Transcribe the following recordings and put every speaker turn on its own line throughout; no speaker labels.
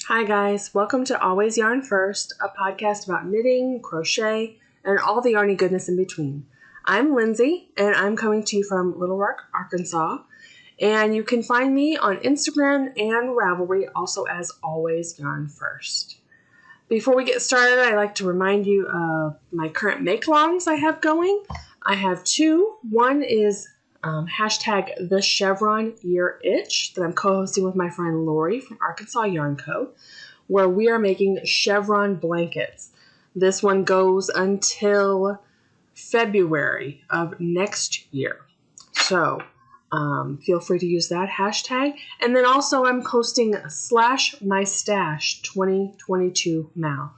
Hi guys, welcome to Always Yarn First, a podcast about knitting, crochet, and all the yarny goodness in between. I'm Lindsay, and I'm coming to you from Little Rock, Arkansas, and you can find me on Instagram and Ravelry, also as Always Yarn First. Before we get started, I'd like to remind you of my current make-alongs I have going. I have two. One is hashtag the Chevron Year Itch that I'm co-hosting with my friend Lori from Arkansas Yarn Co., where we are making chevron blankets. This one goes until February of next year. So feel free to use that hashtag. And then also I'm posting /mystash 2022 Mal.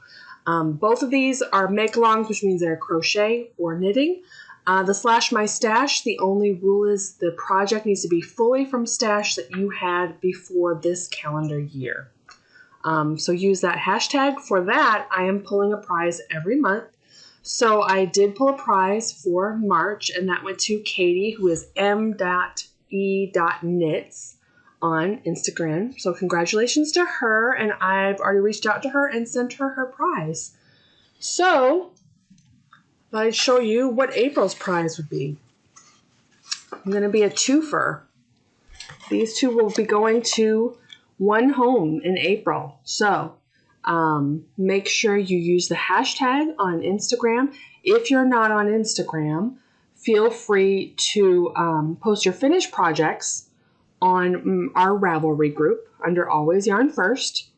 Both of these are make-alongs, which means they're crochet or knitting. The /mystash, the only rule is the project needs to be fully from stash that you had before this calendar year. So use that hashtag. For that, I am pulling a prize every month. So I did pull a prize for March, and that went to Katie, who is m.e.knits on Instagram. So congratulations to her, and I've already reached out to her and sent her her prize. So I'd show you what April's prize would be. I'm going to be a twofer. These two will be going to one home in April. So make sure you use the hashtag on Instagram. If you're not on Instagram, feel free to post your finished projects on our Ravelry group under Always Yarn First,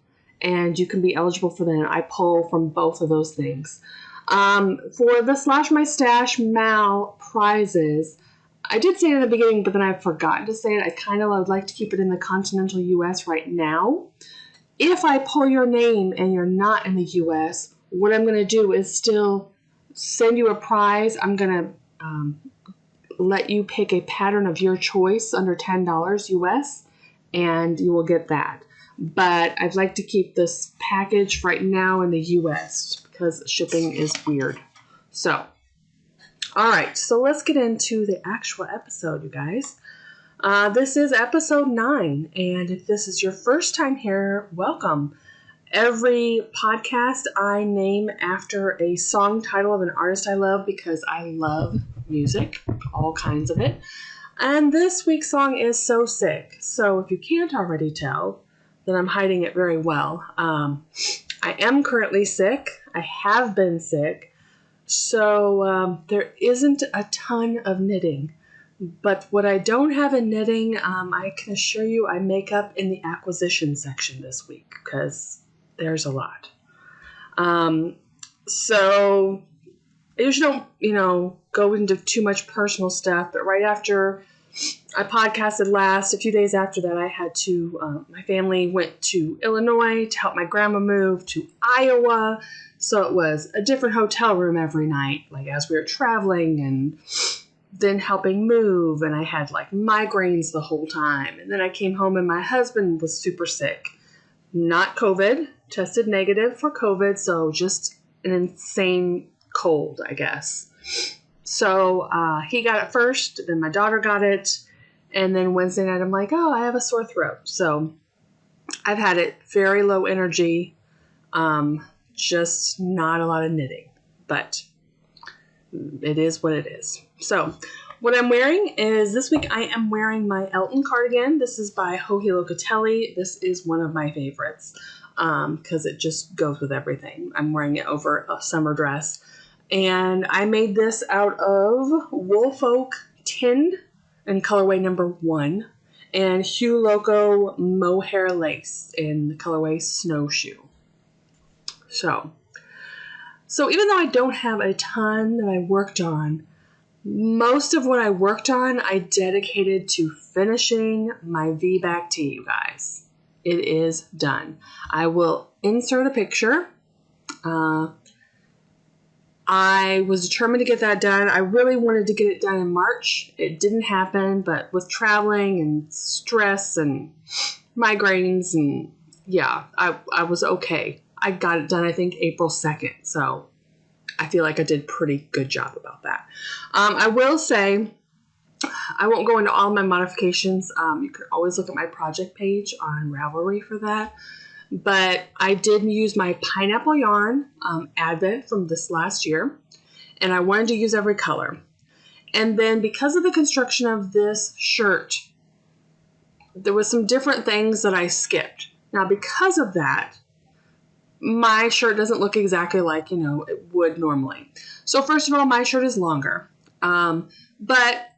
and you can be eligible for that. I pull from both of those things. For the /mystash Mal prizes, I did say it in the beginning, but then I've forgotten to say it. I kind of would like to keep it in the continental U.S. right now. If I pull your name and you're not in the U.S., what I'm going to do is still send you a prize. I'm going to let you pick a pattern of your choice under $10 U.S., and you will get that. But I'd like to keep this package right now in the U.S. because shipping is weird. So, all right, so let's get into the actual episode, you guys. This is episode 9, and if this is your first time here, welcome. Every podcast I name after a song title of an artist I love because I love music, all kinds of it. And this week's song is So Sick. So if you can't already tell, then I'm hiding it very well. I am currently sick. I have been sick. So there isn't a ton of knitting. But what I don't have in knitting, I can assure you I make up in the acquisition section this week because there's a lot. So I usually don't, go into too much personal stuff. But right after I podcasted last, a few days after that, I had to, my family went to Illinois to help my grandma move to Iowa. So it was a different hotel room every night, like as we were traveling and then helping move. And I had like migraines the whole time. And then I came home and my husband was super sick. Not COVID, tested negative for COVID. So just an insane cold, I guess. So he got it first, then my daughter got it, and then Wednesday night I'm like, oh, I have a sore throat. So I've had it very low energy, just not a lot of knitting, but it is what it is. So what I'm wearing is, this week I am wearing my Elton cardigan. This is by Joji Locatelli. This is one of my favorites because it just goes with everything. I'm wearing it over a summer dress. And I made this out of Woolfolk Tynd in colorway number 1 and Loco Mohair lace in the colorway Snowshoe. So even though I don't have a ton that I worked on, most of what I worked on I dedicated to finishing my V-back tee, you guys. It is done. I will insert a picture. I was determined to get that done. I really wanted to get it done in March. It didn't happen, but with traveling and stress and migraines and I was okay. I got it done, I think, April 2nd. So I feel like I did a pretty good job about that. I will say, I won't go into all my modifications. You can always look at my project page on Ravelry for that. but I did use my pineapple yarn Advent from this last year, and I wanted to use every color. And then because of the construction of this shirt, there was some different things that I skipped. Now because of that, my shirt doesn't look exactly like, you know, it would normally. So first of all, my shirt is longer, but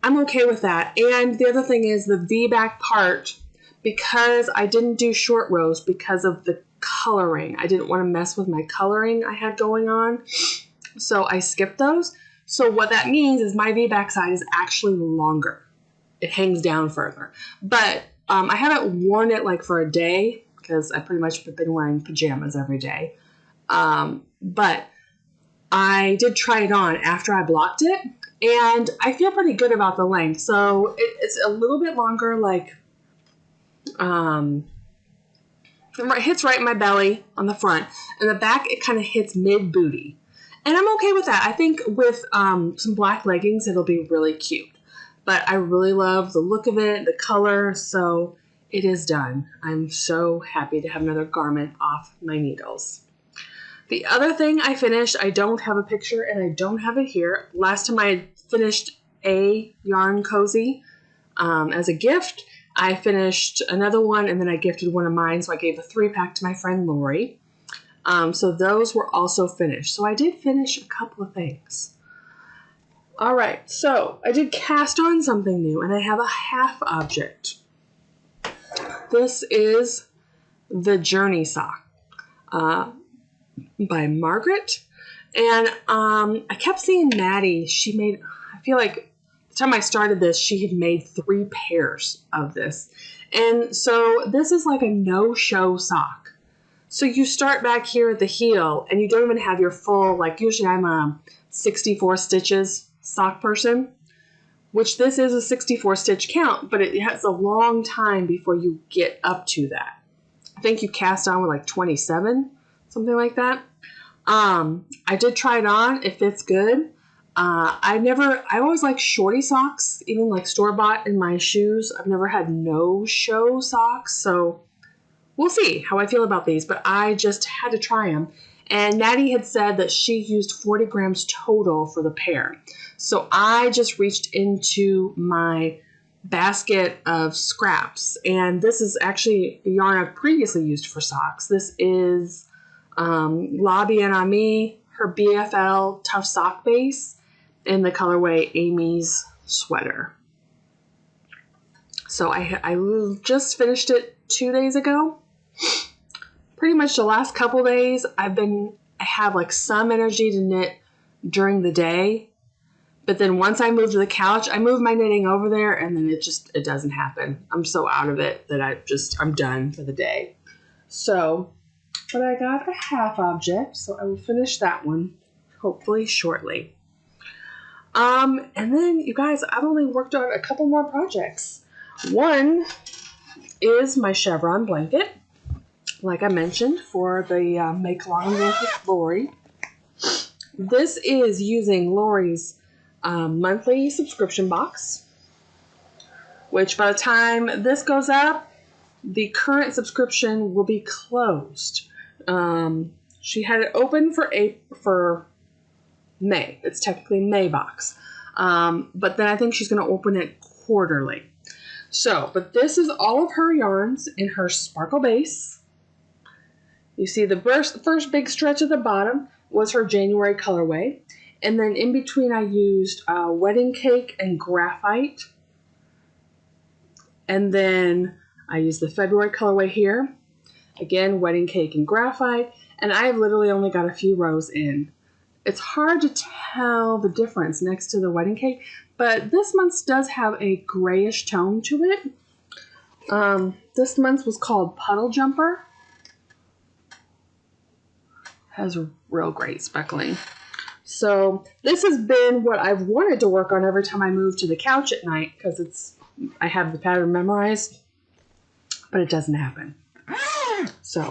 I'm okay with that. And the other thing is the V-back part, because I didn't do short rows because of the coloring. I didn't want to mess with my coloring I had going on, so I skipped those. So what that means is my V-back side is actually longer. It hangs down further. But I haven't worn it like for a day because I pretty much have been wearing pajamas every day. But I did try it on after I blocked it, and I feel pretty good about the length. So it's a little bit longer, like it hits right in my belly on the front, and the back it kind of hits mid booty. And I'm okay with that. I think with some black leggings, it'll be really cute. But I really love the look of it, the color, so it is done. I'm so happy to have another garment off my needles. The other thing I finished, I don't have a picture and I don't have it here. Last time I finished a yarn cozy as a gift. I finished another one and then I gifted one of mine, so I gave a 3-pack to my friend Lori. So those were also finished. So I did finish a couple of things. All right, so I did cast on something new, and I have a half object. This is the Journey sock by Margaret. And I kept seeing Natty. She made, I feel like the time I started this, she had made 3 pairs of this. And so this is like a no-show sock. So you start back here at the heel, and you don't even have your full, like usually I'm a 64 stitches sock person, which this is a 64 stitch count, but it has a long time before you get up to that. I think you cast on with like 27, something like that. I did try it on. It fits good. I always like shorty socks, even like store-bought in my shoes. I've never had no-show socks, so we'll see how I feel about these, but I just had to try them. And Natty had said that she used 40 grams total for the pair. So I just reached into my basket of scraps. And this is actually a yarn I've previously used for socks. This is Lobby and Aimee, her BFL Tough Sock Base in the colorway Aimee's Sweater. So I just finished it 2 days ago. Pretty much the last couple days, I have like some energy to knit during the day. But then once I move to the couch, I move my knitting over there and then it doesn't happen. I'm so out of it that I'm done for the day. So, but I got a half object, so I will finish that one hopefully shortly. And then you guys, I've only worked on a couple more projects. One is my Chevron blanket, like I mentioned, for the Make Long Live with Lori. This is using Lori's monthly subscription box, which by the time this goes up, the current subscription will be closed. She had it open for May. It's technically May box. But then I think she's going to open it quarterly. So, but this is all of her yarns in her sparkle base. You see the first big stretch at the bottom was her January colorway. And then in between I used Wedding Cake and Graphite. And then I used the February colorway here. Again, Wedding Cake and Graphite. And I've literally only got a few rows in. It's hard to tell the difference next to the Wedding Cake, but this month's does have a grayish tone to it. This month's was called Puddle Jumper. Has real great speckling. So this has been what I've wanted to work on every time I move to the couch at night, because I have the pattern memorized, but it doesn't happen. So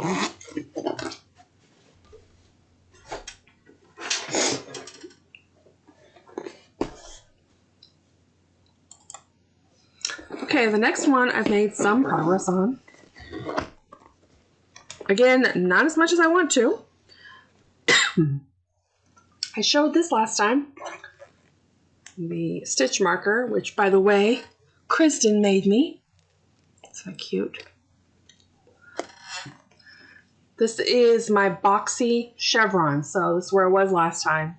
okay, the next one I've made some progress on. Again, not as much as I want to. I showed this last time. The stitch marker, which, by the way, Kristen made me. So cute. This is my Boxy Chevron. So this is where it was last time.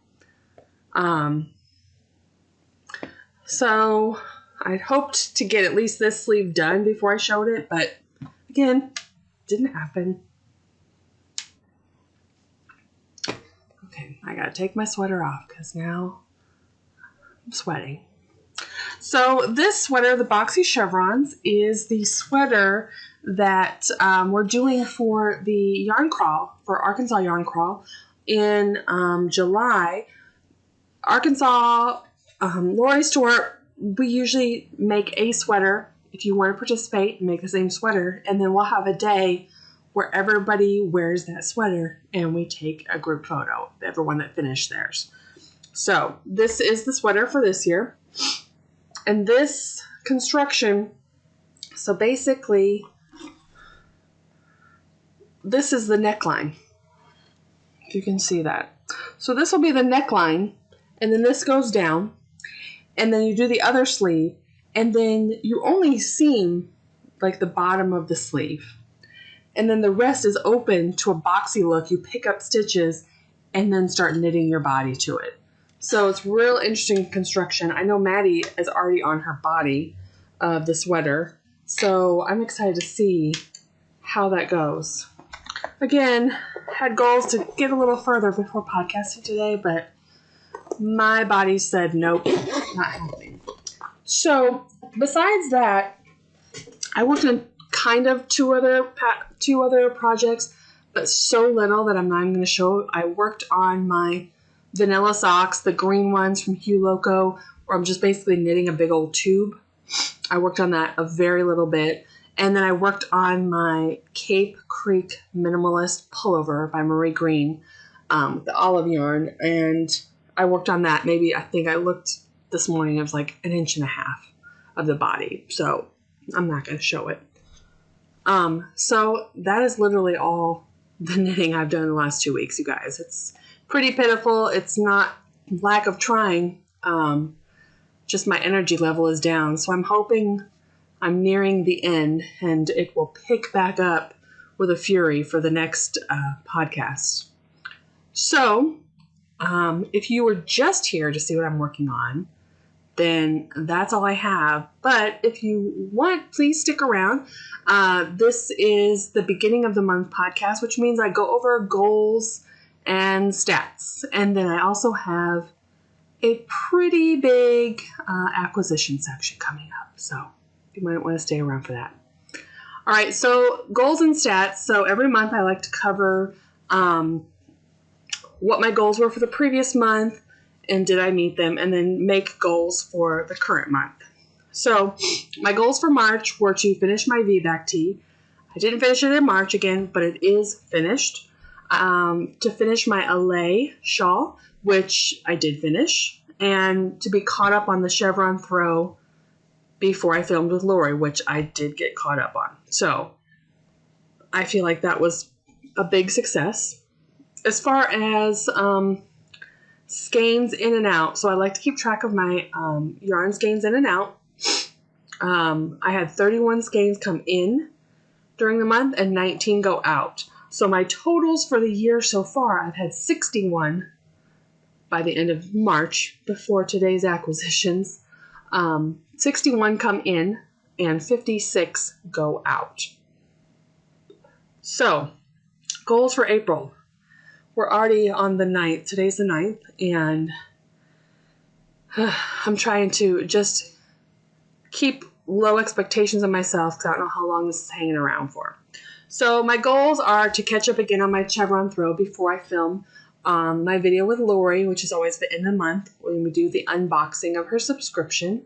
So I'd hoped to get at least this sleeve done before I showed it, but again, didn't happen. Okay, I gotta take my sweater off because now I'm sweating. So this sweater, the Boxy Chevrons, is the sweater that we're doing for the yarn crawl, for Arkansas Yarn Crawl in July. Arkansas, Lori's store, we usually make a sweater if you want to participate and make the same sweater, and then we'll have a day where everybody wears that sweater and we take a group photo of everyone that finished theirs. So this is the sweater for this year. And this construction, so basically, this is the neckline, if you can see that. So this will be the neckline, and then this goes down, and then you do the other sleeve, and then you only seam like the bottom of the sleeve. And then the rest is open to a boxy look. You pick up stitches and then start knitting your body to it. So it's real interesting construction. I know Maddie is already on her body of the sweater. So I'm excited to see how that goes. Again, had goals to get a little further before podcasting today, but my body said nope, not happening. So besides that, I worked on kind of two other projects, but so little that I'm not even going to show. I worked on my vanilla socks, the green ones from Loco, where I'm just basically knitting a big old tube. I worked on that a very little bit. And then I worked on my Cape Creek Minimalist Pullover by Marie Green, the olive yarn. And I worked on that. Maybe, I think I looked this morning, it was like 1.5 inches of the body. So I'm not going to show it. So that is literally all the knitting I've done in the last 2 weeks, you guys. It's pretty pitiful. It's not lack of trying. Just my energy level is down. So I'm hoping I'm nearing the end and it will pick back up with a fury for the next podcast. So if you were just here to see what I'm working on, then that's all I have. But if you want, please stick around. This is the beginning of the month podcast, which means I go over goals and stats. And then I also have a pretty big acquisition section coming up. So you might want to stay around for that. All right, so goals and stats. So every month I like to cover what my goals were for the previous month, and did I meet them, and then make goals for the current month. So my goals for March were to finish my V-back tee. I didn't finish it in March again, but it is finished. To finish my Allay shawl, which I did finish, and to be caught up on the chevron throw before I filmed with Lori, which I did get caught up on. So I feel like that was a big success. As far as skeins in and out. So I like to keep track of my yarn skeins in and out. I had 31 skeins come in during the month and 19 go out. So my totals for the year so far, I've had 61 by the end of March before today's acquisitions. 61 come in and 56 go out. So goals for April. We're already on the 9th. Today's the 9th, and I'm trying to just keep low expectations of myself because I don't know how long this is hanging around for. So my goals are to catch up again on my chevron throw before I film my video with Lori, which is always the end of the month when we do the unboxing of her subscription.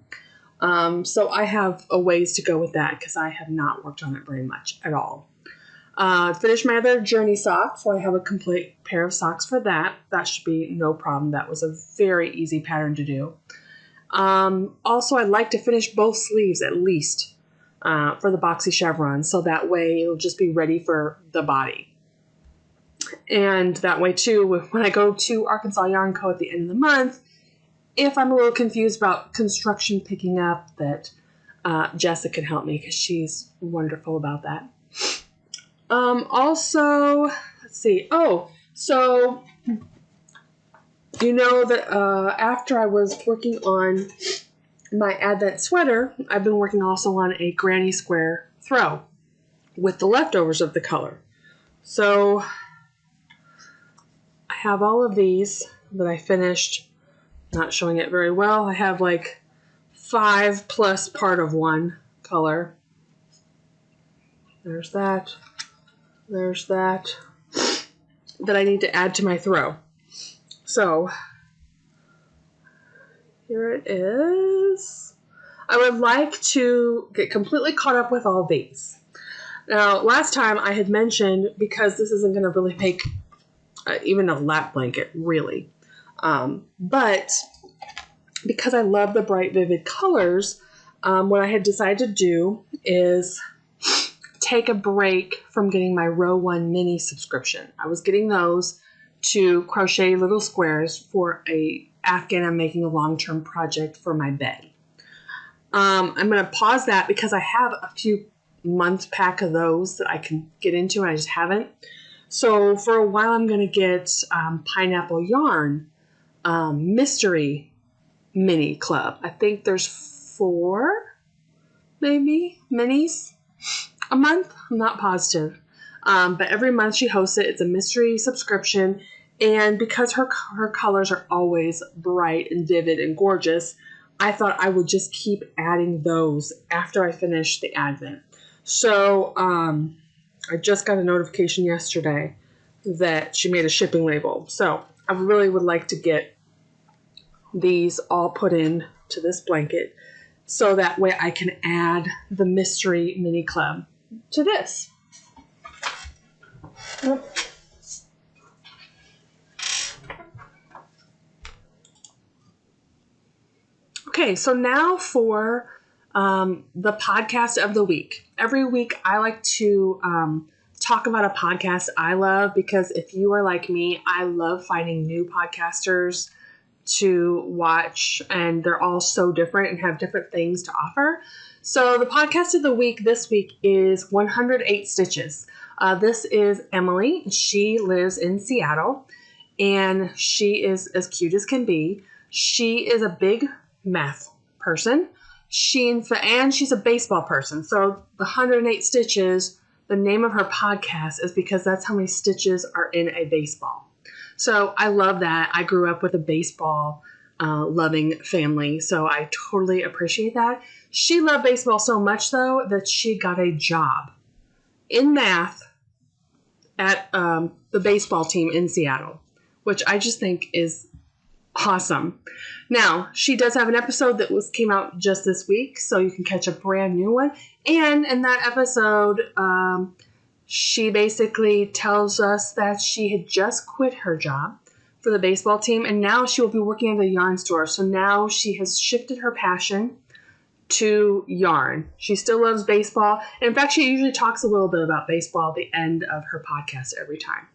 So I have a ways to go with that because I have not worked on it very much at all. Finish my other Journey socks, so I have a complete pair of socks for that. That should be no problem. That was a very easy pattern to do. Also, I'd like to finish both sleeves at least for the Boxy Chevron, so that way it'll just be ready for the body. And that way too, when I go to Arkansas Yarn Co. at the end of the month, if I'm a little confused about construction picking up, that Jessica can help me because she's wonderful about that. Also, let's see. Oh, so you know that after I was working on my Advent sweater, I've been working also on a granny square throw with the leftovers of the color. So I have all of these that I finished. Not showing it very well. I have like 5 plus part of one color. There's that. There's that. That I need to add to my throw. So here it is. I would like to get completely caught up with all these. Now, last time I had mentioned, because this isn't going to really make even a lap blanket, really. But because I love the bright, vivid colors, what I had decided to do is take a break from getting my Row 1 mini subscription. I was getting those to crochet little squares for a afghan I'm making a long-term project for my bed. I'm going to pause that because I have a few month pack of those that I can get into and I just haven't. So for a while I'm going to get Pineapple Yarn Mystery Mini Club. I think there's 4 maybe minis a month. I'm not positive. But every month she hosts it. It's a mystery subscription. And because her colors are always bright and vivid and gorgeous, I thought I would just keep adding those after I finish the Advent. So I just got a notification yesterday that she made a shipping label. So I really would like to get these all put in to this blanket so that way I can add the Mystery Mini Club to this. Okay, so now for the podcast of the week. Every week I like to talk about a podcast I love because if you are like me, I love finding new podcasters to watch, and they're all so different and have different things to offer. So the podcast of the week this week is 108 Stitches. This is Emily. She lives in Seattle, and she is as cute as can be. She is a big math person. And she's a baseball person. So the 108 Stitches, the name of her podcast is because that's how many stitches are in a baseball. So I love that. I grew up with a baseball loving family, so I totally appreciate that. She loved baseball so much, though, that she got a job in math at the baseball team in Seattle, which I just think is awesome. Now, she does have an episode that came out just this week, so you can catch a brand new one. And in that episode, she basically tells us that she had just quit her job for the baseball team, and now she will be working at a yarn store. So now she has shifted her passion to yarn. She still loves baseball. And in fact, she usually talks a little bit about baseball at the end of her podcast every time.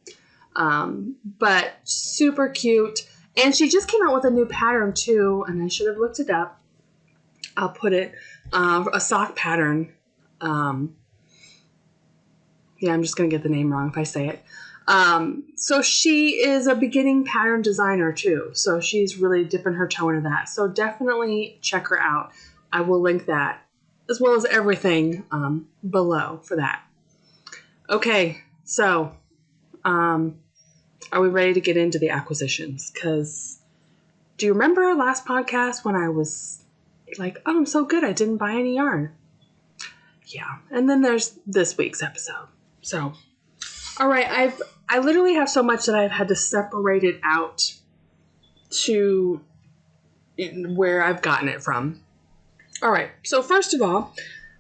But super cute. And she just came out with a new pattern too, and I should have looked it up. I'll put it, a sock pattern. Yeah, I'm just going to get the name wrong if I say it. So she is a beginning pattern designer too. So she's really dipping her toe into that. So definitely check her out. I will link that as well as everything below for that. Okay, so are we ready to get into the acquisitions? Because do you remember last podcast when I was like, oh, I'm so good, I didn't buy any yarn? Yeah, and then there's this week's episode. So, all right, I literally have so much that I've had to separate it out to where I've gotten it from. All right, so first of all,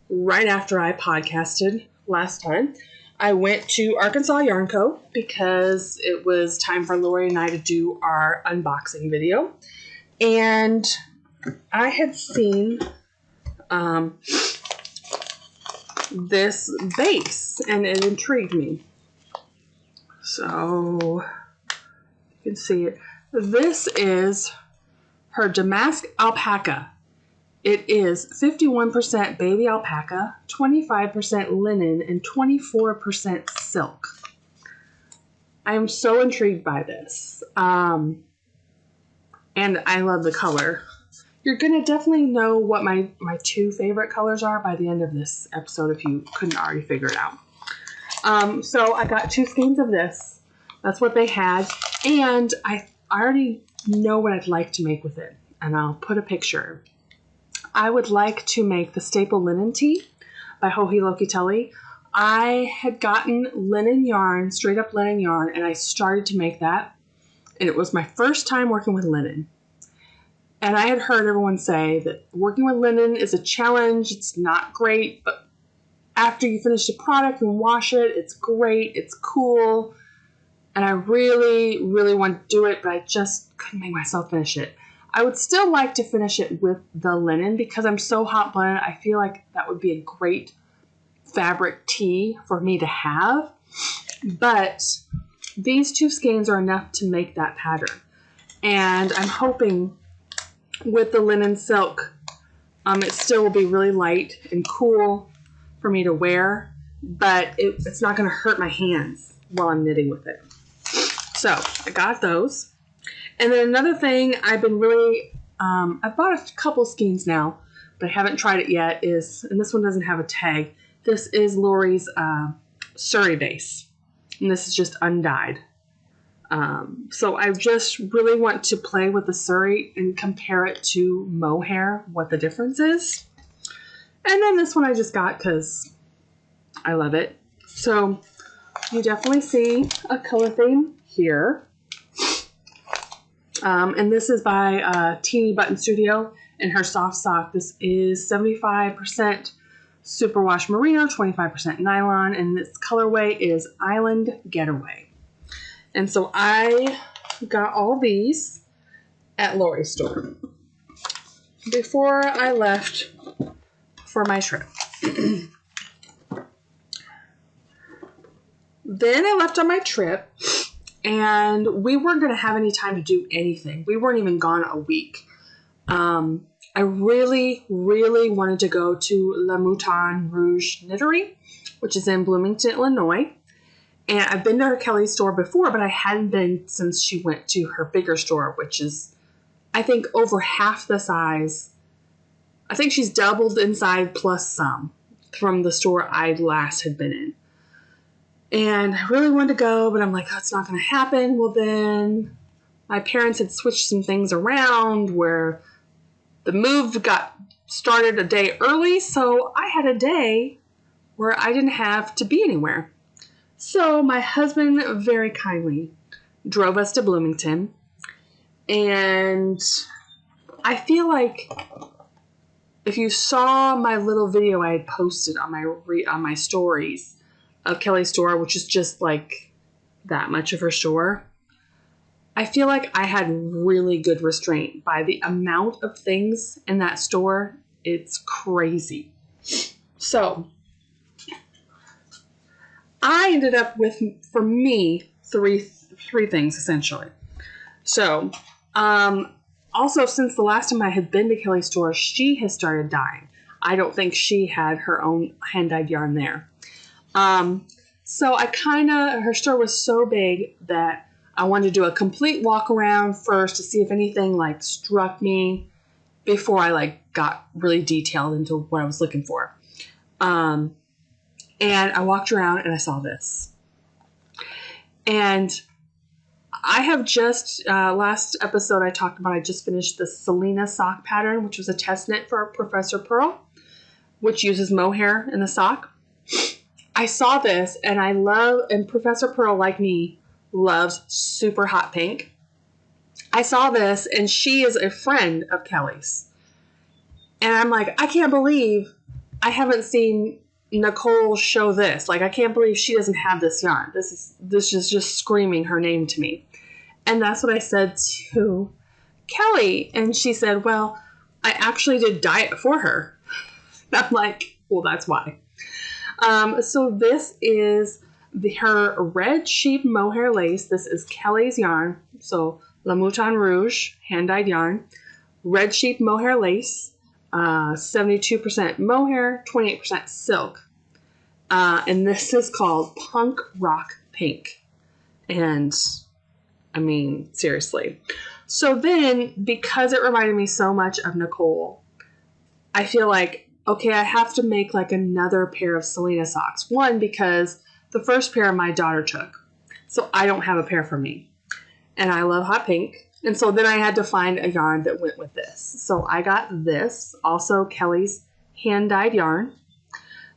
right after I podcasted last time, I went to Arkansas Yarn Co. because it was time for Lori and I to do our unboxing video. And I had seen this base, and it intrigued me. So you can see it. This is her damask alpaca. It is 51% baby alpaca, 25% linen, and 24% silk. I am so intrigued by this. And I love the color. You're going to definitely know what my two favorite colors are by the end of this episode if you couldn't already figure it out. So I got 2 skeins of this. That's what they had. And I already know what I'd like to make with it. And I'll put a picture. I would like to make the staple linen tee by Joji Locatelli. I had gotten linen yarn, straight up linen yarn, and I started to make that. And it was my first time working with linen. And I had heard everyone say that working with linen is a challenge. It's not great, but after you finish the product and wash it, it's great. It's cool. And I really, really want to do it, but I just couldn't make myself finish it. I would still like to finish it with the linen because I'm so hot-blooded. I feel like that would be a great fabric tee for me to have. But these 2 skeins are enough to make that pattern. And I'm hoping with the linen silk, it still will be really light and cool for me to wear, but it's not going to hurt my hands while I'm knitting with it. So I got those. And then another thing I've been really, I've bought a couple skeins now, but I haven't tried it yet, and this one doesn't have a tag. This is Lori's Surrey base, and this is just undyed. So I just really want to play with the Surrey and compare it to Mohair, what the difference is. And then this one I just got because I love it. So you definitely see a color theme here. And this is by Teeny Button Studio and her soft sock. This is 75% superwash merino, 25% nylon, and this colorway is Island Getaway. And so I got all these at Lori's store before I left for my trip. Then I left on my trip, and we weren't going to have any time to do anything. We weren't even gone a week. I really, really wanted to go to La Mouton Rouge Knittery, which is in Bloomington, Illinois. And I've been to her Kelly store before, but I hadn't been since she went to her bigger store, which is, I think, over half the size. I think she's doubled inside plus some from the store I last had been in. And I really wanted to go, but I'm like, oh, it's not going to happen. Well, then my parents had switched some things around where the move got started a day early, so I had a day where I didn't have to be anywhere. So my husband very kindly drove us to Bloomington, and I feel like if you saw my little video I had posted on my stories of Kelly's store, which is just like that much of her store, I feel like I had really good restraint by the amount of things in that store. It's crazy. So I ended up with, for me, three things essentially. So, also since the last time I had been to Kelly's store, she has started dyeing. I don't think she had her own hand-dyed yarn there. So her store was so big that I wanted to do a complete walk around first to see if anything like struck me before I like got really detailed into what I was looking for. And I walked around and I saw this. And I have just, last episode I talked about, I just finished the Selena sock pattern, which was a test knit for Professor Pearl, which uses mohair in the sock. I saw this and Professor Pearl, like me, loves super hot pink. I saw this and she is a friend of Kelly's. And I'm like, I can't believe I haven't seen Nicole show this. Like, I can't believe she doesn't have this yarn. This is just screaming her name to me. And that's what I said to Kelly. And she said, well, I actually did dye it for her. I'm like, well, that's why. So this is Her red sheep mohair lace. This is Kelly's yarn. So La Mouton Rouge, hand-dyed yarn. Red sheep mohair lace. 72% mohair, 28% silk. And this is called Punk Rock Pink. And I mean, seriously. So then, because it reminded me so much of Nicole, I feel like, okay, I have to make like another pair of Selena socks. One, because the first pair my daughter took. So I don't have a pair for me. And I love hot pink. And so then I had to find a yarn that went with this. So I got this, also Kelly's hand-dyed yarn.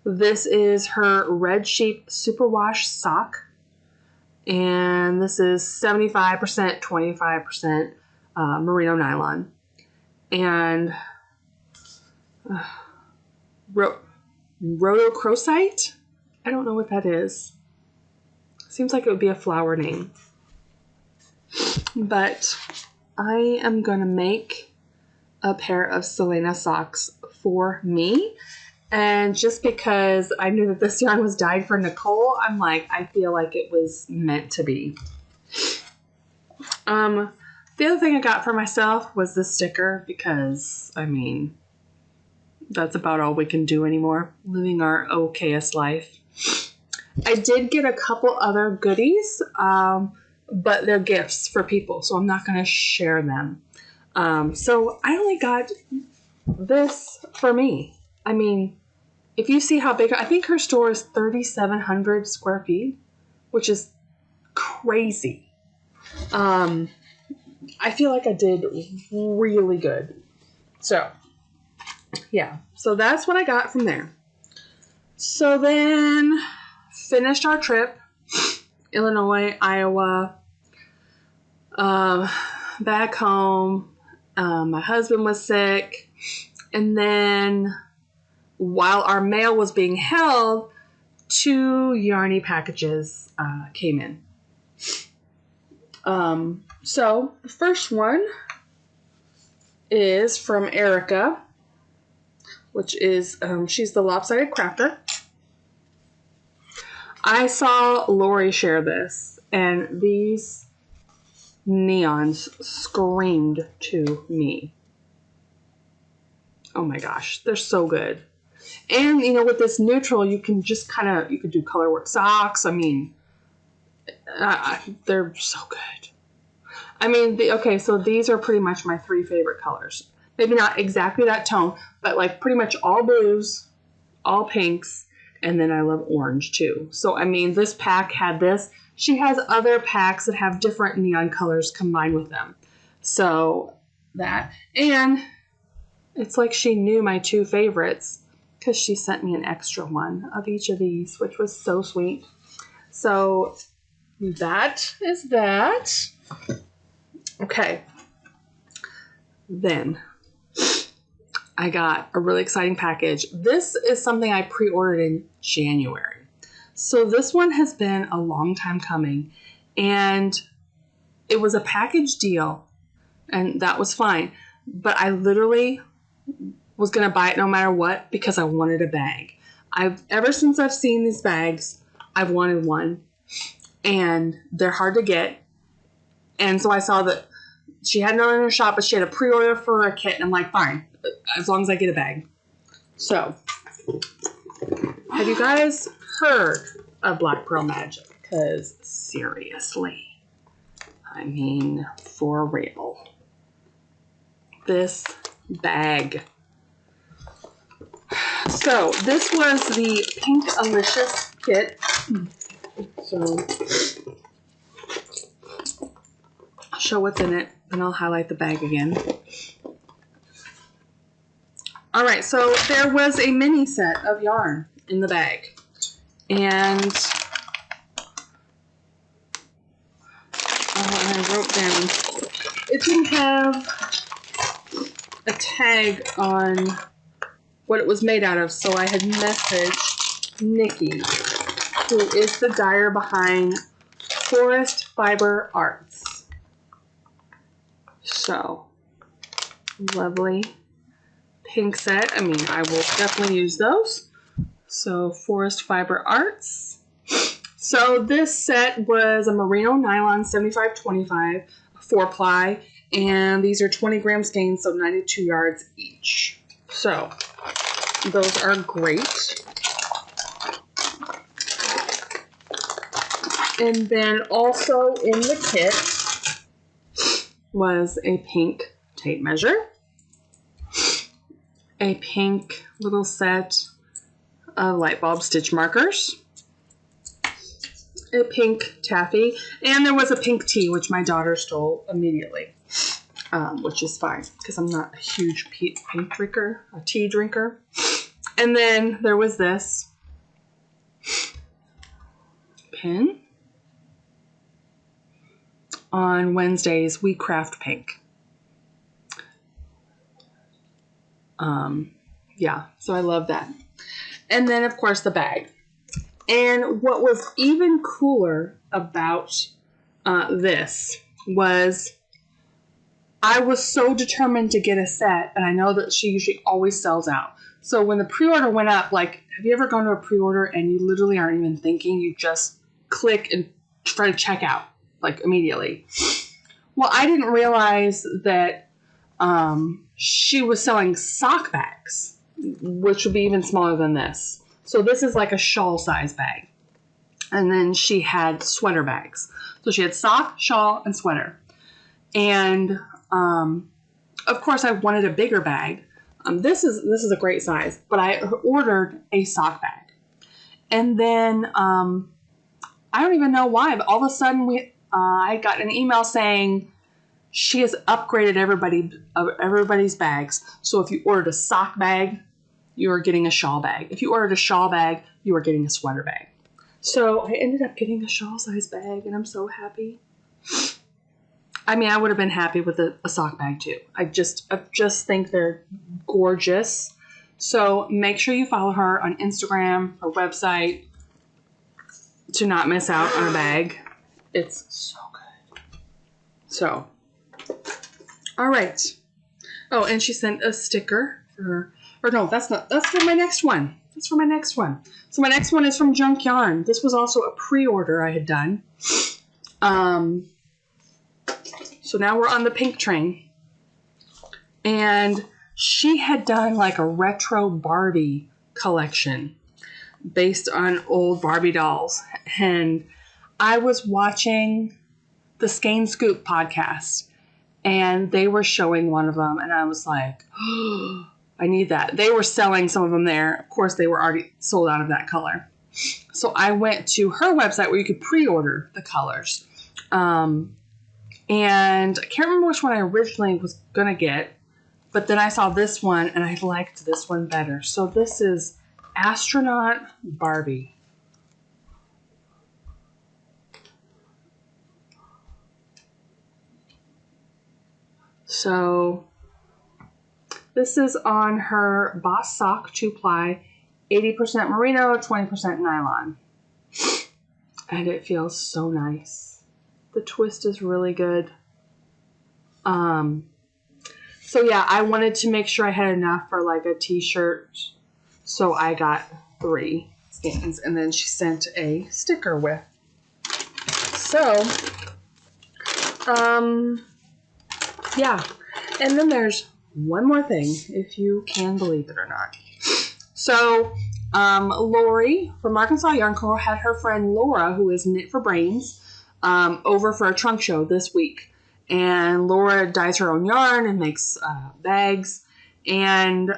This is her Red Sheep Superwash sock. And this is 75%, 25% merino nylon. And rhodochrosite? I don't know what that is. Seems like it would be a flower name. But I am going to make a pair of Selena socks for me. And just because I knew that this yarn was dyed for Nicole, I'm like, I feel like it was meant to be. The other thing I got for myself was this sticker because, I mean, that's about all we can do anymore. Living our okayest life. I did get a couple other goodies, but they're gifts for people, so I'm not going to share them. So I only got this for me. I mean, if you see how big, I think her store is 3,700 square feet, which is crazy. I feel like I did really good. So, yeah. So that's what I got from there. So then, finished our trip. Illinois, Iowa, back home. My husband was sick. And then, while our mail was being held, 2 yarny packages came in. So the first one is from Erica, which is, she's the Lopsided Crafter. I saw Lori share this, and these neons screamed to me. Oh my gosh, they're so good. And, you know, with this neutral, you can just kind of, you could do colorwork socks. I mean, they're so good. I mean, okay, so these are pretty much my 3 favorite colors. Maybe not exactly that tone, but like pretty much all blues, all pinks, and then I love orange too. So, I mean, this pack had this. She has other packs that have different neon colors combined with them. So, that. And it's like she knew my 2 favorites because she sent me an extra one of each of these, which was so sweet. So, that is that. Okay. Then I got a really exciting package. This is something I pre-ordered in January. So this one has been a long time coming, and it was a package deal, and that was fine. But I literally was going to buy it no matter what because I wanted a bag. Ever since I've seen these bags, I've wanted one, and they're hard to get. And so I saw that she had none in her shop, but she had a pre-order for a kit. And I'm like, fine, as long as I get a bag. So, have you guys heard of Black Pearl Magic? Because seriously, I mean, for real. This bag. So, this was the Pink Alicious kit. So, I'll show what's in it, and I'll highlight the bag again. Alright, so there was a mini set of yarn in the bag. And I wrote down, it didn't have a tag on what it was made out of, so I had messaged Nikki, who is the dyer behind Forest Fiber Arts. So, lovely pink set. I mean, I will definitely use those. So, Forest Fiber Arts. So this set was a merino nylon 75-25, 4-ply, and these are 20 gram skeins, so 92 yards each. So those are great. And then also in the kit was a pink tape measure, a pink little set of light bulb stitch markers, a pink taffy, and there was a pink tea, which my daughter stole immediately, which is fine because I'm not a huge pink drinker, a tea drinker. And then there was this pin. On Wednesdays, we craft pink. Yeah, so I love that. And then, of course, the bag. And what was even cooler about this was I was so determined to get a set, and I know that she usually always sells out. So when the pre-order went up, like, have you ever gone to a pre-order and you literally aren't even thinking, you just click and try to check out, like, immediately? Well, I didn't realize that she was selling sock bags, which would be even smaller than this. So this is like a shawl size bag. And then she had sweater bags. So she had sock, shawl, and sweater. And of course I wanted a bigger bag. This is a great size, but I ordered a sock bag. And then I don't even know why, but all of a sudden I got an email saying she has upgraded everybody's bags. So if you ordered a sock bag, you are getting a shawl bag. If you ordered a shawl bag, you are getting a sweater bag. So I ended up getting a shawl size bag, and I'm so happy. I mean, I would have been happy with a sock bag too. I just think they're gorgeous. So make sure you follow her on Instagram, her website, to not miss out on a bag. It's so good. So, all right. Oh, and she sent a sticker for her. Or no, that's for my next one. That's for my next one. So my next one is from Junk Yarn. This was also a pre-order I had done. So now we're on the pink train. And she had done like a retro Barbie collection based on old Barbie dolls. And I was watching the Skein Scoop podcast, and they were showing one of them, and I was like, oh, I need that. They were selling some of them there. Of course, they were already sold out of that color. So I went to her website where you could pre-order the colors. And I can't remember which one I originally was going to get, but then I saw this one, and I liked this one better. So this is Astronaut Barbie. So this is on her Boss Sock 2-ply, 80% merino, 20% nylon. And it feels so nice. The twist is really good. So yeah, I wanted to make sure I had enough for like a t-shirt. So I got 3 skeins, and then she sent a sticker with. So, yeah. And then there's one more thing, if you can believe it or not. So, Lori from Arkansas Yarn Co. had her friend Laura, who is Knit for Brains, over for a trunk show this week. And Laura dyes her own yarn and makes bags. And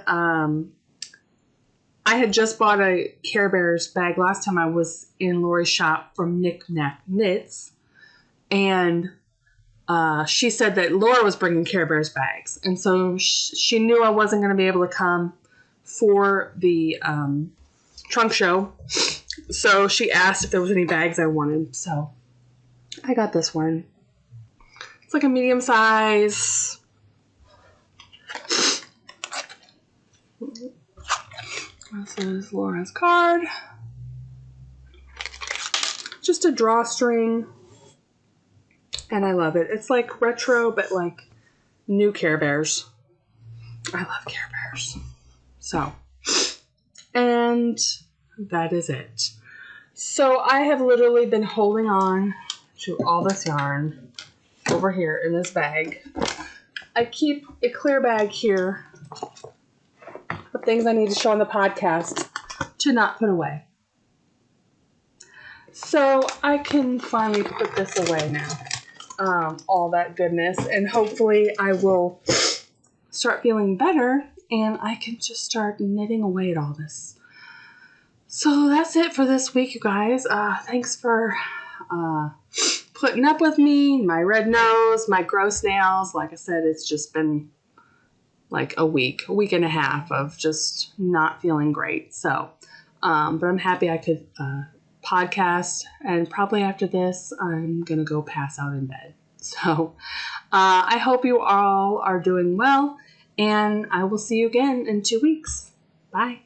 I had just bought a Care Bears bag last time I was in Lori's shop from m.e.knits. And she said that Laura was bringing Care Bears bags. And so she knew I wasn't going to be able to come for the trunk show. So she asked if there was any bags I wanted. So I got this one. It's like a medium size. This is Laura's card. Just a drawstring. And I love it. It's like retro, but like new Care Bears. I love Care Bears. So, and that is it. So I have literally been holding on to all this yarn over here in this bag. I keep a clear bag here with things I need to show on the podcast to not put away. So I can finally put this away now. All that goodness. And hopefully I will start feeling better and I can just start knitting away at all this. So that's it for this week, you guys. Thanks for putting up with me, my red nose, my gross nails. Like I said, it's just been like a week and a half of just not feeling great. So, but I'm happy I could podcast, and probably after this, I'm going to go pass out in bed. So I hope you all are doing well, and I will see you again in 2 weeks. Bye.